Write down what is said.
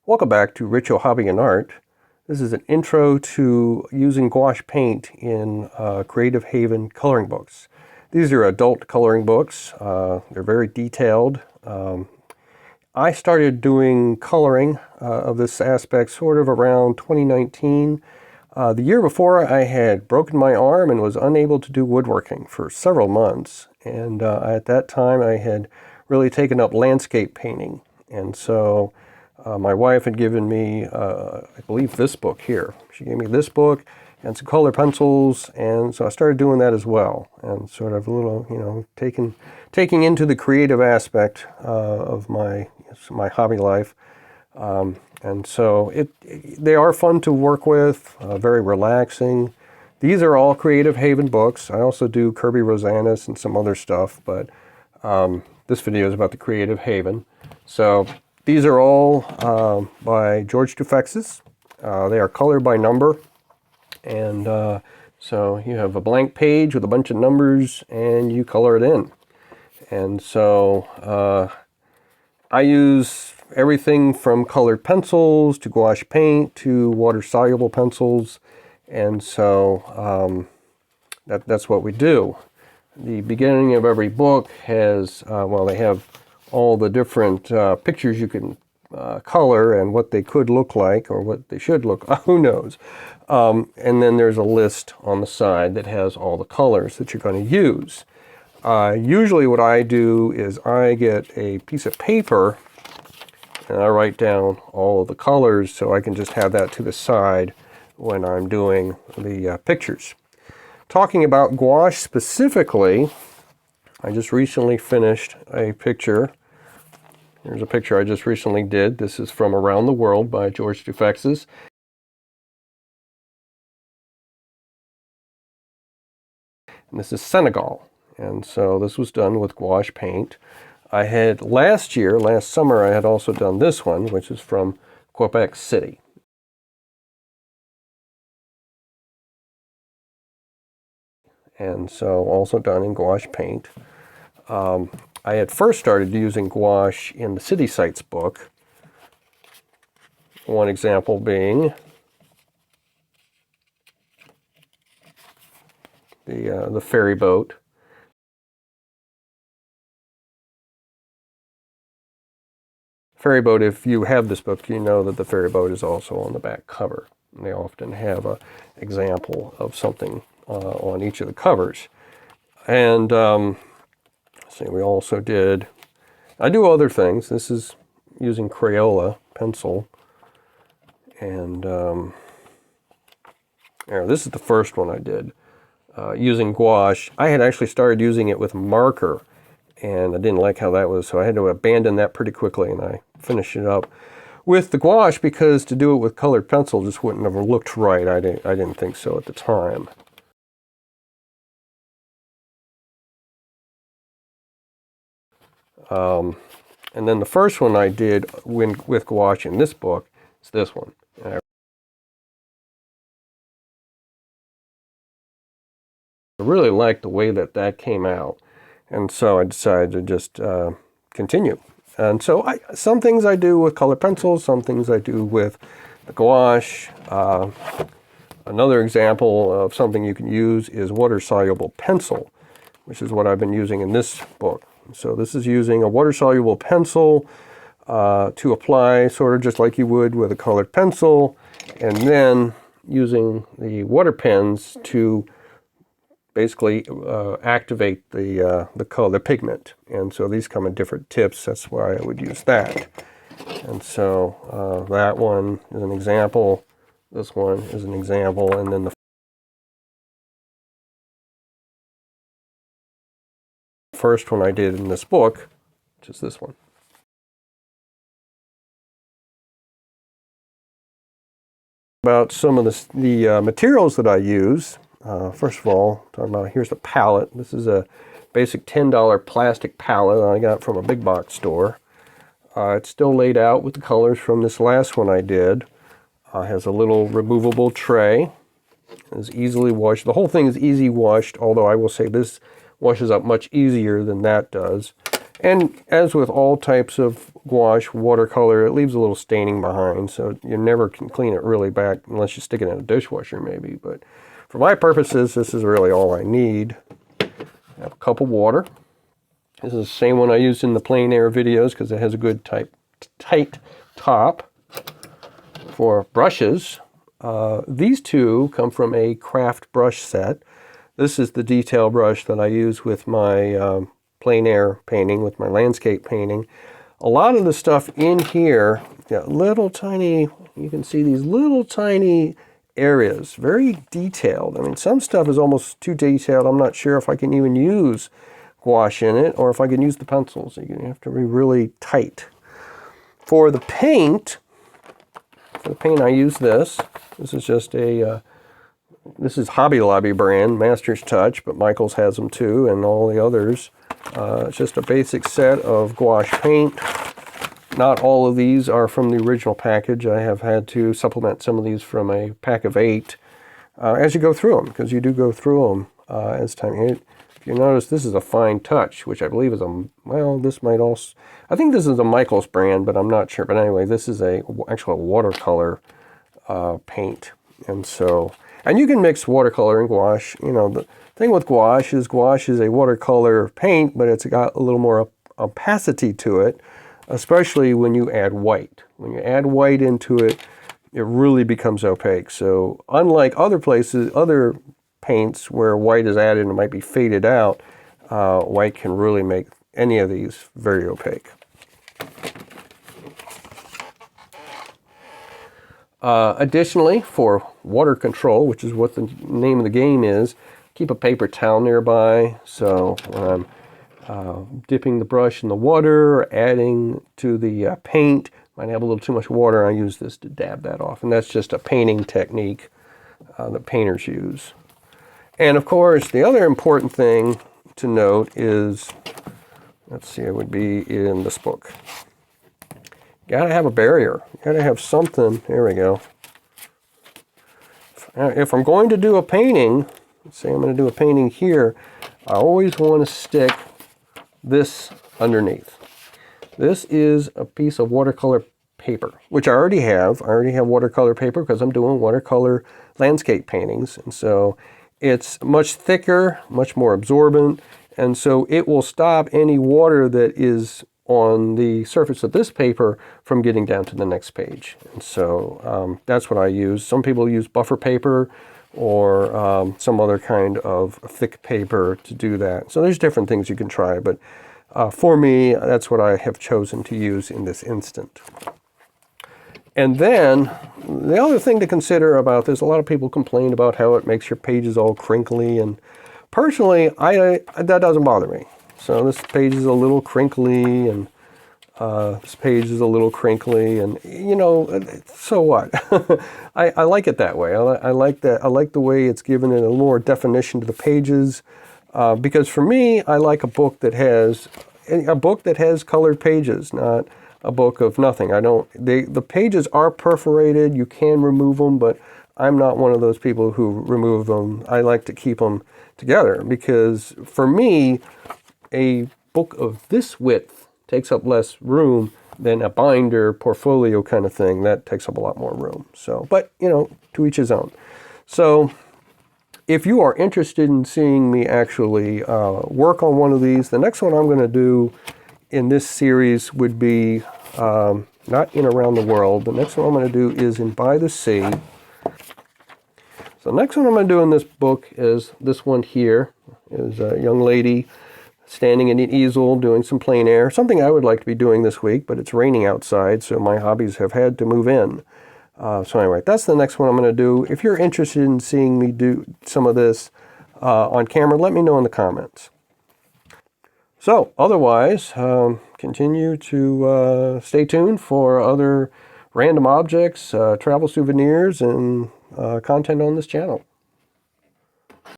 Welcome back to Ritual Hobby and Art. This is an intro to using gouache paint in Creative Haven coloring books. These are adult coloring books. They're very detailed. I started doing coloring of this aspect sort of around 2019. The year before, I had broken my arm and was unable to do woodworking for several months. And at that time, I had really taken up landscape painting. And so my wife had given me, I believe, this book here. She gave me this book and some color pencils, and so I started doing that as well, and sort of a little, taking into the creative aspect of my hobby life. And so they are fun to work with, very relaxing. These are all Creative Haven books. I also do Kirby Rosanis and some other stuff, but this video is about the Creative Haven. So these are all by George Toufexis. They are colored by number. And so you have a blank page with a bunch of numbers and you color it in. And so I use everything from colored pencils to gouache paint to water-soluble pencils. And so that's what we do. The beginning of every book has, they have all the different pictures you can color and what they could look like or what they should look like, who knows. And then there's a list on the side that has all the colors that you're going to use. Usually what I do is I get a piece of paper and I write down all of the colors so I can just have that to the side when I'm doing the pictures. Talking about gouache specifically, I just recently finished a picture. Here's a picture I just recently did. This is from Around the World by George Toufexis. And this is Senegal. And so this was done with gouache paint. I had last summer, I had also done this one, which is from Quebec City. And so also done in gouache paint. I had first started using gouache in the City Sites book. One example being the ferry boat. Ferry boat, if you have this book, you know that the ferry boat is also on the back cover. And they often have an example of something on each of the covers. And we also did, I do other things. This is using Crayola pencil. And this is the first one I did using gouache. I had actually started using it with marker, and I didn't like how that was, so I had to abandon that pretty quickly, and I finished it up with the gouache because to do it with colored pencil just wouldn't have looked right. I didn't think so at the time. And then the first one I did with gouache in this book is this one. And I really liked the way that came out. And so I decided to just continue. And so some things I do with colored pencils, some things I do with the gouache. Another example of something you can use is water-soluble pencil, which is what I've been using in this book. So this is using a water-soluble pencil to apply sort of just like you would with a colored pencil, and then using the water pens to basically activate the color, the pigment. And so these come in different tips. That's why I would use that. And so that one is an example. This one is an example, and then the first one I did in this book, which is this one. About some of the materials that I use. First of all, talking about, here's the palette. This is a basic $10 plastic palette I got from a big box store. It's still laid out with the colors from this last one I did. Has a little removable tray. It's easily washed. The whole thing is easy washed, although I will say this washes up much easier than that does. And as with all types of gouache, watercolor, it leaves a little staining behind, so you never can clean it really back unless you stick it in a dishwasher maybe. But for my purposes, this is really all I need. I have a cup of water. This is the same one I used in the plein air videos because it has a good tight top. For brushes, these two come from a craft brush set. This is the detail brush that I use with my plein air painting, with my landscape painting. A lot of the stuff in here, little tiny, you can see these little tiny areas, very detailed. I mean, some stuff is almost too detailed. I'm not sure if I can even use gouache in it or if I can use the pencils. You have to be really tight. For the paint, I use this. This is just this is Hobby Lobby brand, Master's Touch, but Michaels has them too, and all the others. It's just a basic set of gouache paint. Not all of these are from the original package. I have had to supplement some of these from a pack of 8 as you go through them, because you do go through them as time. If you notice, this is a fine touch, which I believe is this might also, I think this is a Michaels brand, but I'm not sure. But anyway, this is actually a watercolor paint. And you can mix watercolor and gouache. The thing with gouache is a watercolor paint, but it's got a little more opacity to it, especially when you add white. When you add white into it, it really becomes opaque. So unlike other paints where white is added and it might be faded out, white can really make any of these very opaque. Additionally, for water control, which is what the name of the game is, keep a paper towel nearby. So when I'm dipping the brush in the water, or adding to the paint, might have a little too much water, I use this to dab that off. And that's just a painting technique that painters use. And of course, the other important thing to note is, let's see, it would be in this book. You gotta have a barrier. You gotta have something. There we go. If I'm going to do a painting, let's say I'm going to do a painting here, I always want to stick this underneath. This is a piece of watercolor paper, which I already have. I already have watercolor paper because I'm doing watercolor landscape paintings. And so it's much thicker, much more absorbent, and so it will stop any water that is on the surface of this paper from getting down to the next page. And so that's what I use. Some people use buffer paper or some other kind of thick paper to do that. So there's different things you can try, but for me, that's what I have chosen to use in this instant. And then the other thing to consider about this, a lot of people complain about how it makes your pages all crinkly, and personally, that doesn't bother me. So this page is a little crinkly, and this page is a little crinkly, and so what? I like it that way. I like that. I like the way it's given it a little more definition to the pages, because for me, I like a book that has colored pages, not a book of nothing. The pages are perforated. You can remove them, but I'm not one of those people who remove them. I like to keep them together because for me, a book of this width takes up less room than a binder portfolio kind of thing. That takes up a lot more room. So, but to each his own. So if you are interested in seeing me actually work on one of these, the next one I'm going to do in this series would be not in Around the World. The next one I'm going to do is in By the Sea. So the next one I'm going to do in this book is this one here. Is a young lady standing in an easel doing some plein air, something I would like to be doing this week, but it's raining outside, so my hobbies have had to move in. So anyway, that's the next one I'm going to do. If you're interested in seeing me do some of this on camera, let me know in the comments. So otherwise, continue to stay tuned for other random objects, travel souvenirs, and content on this channel.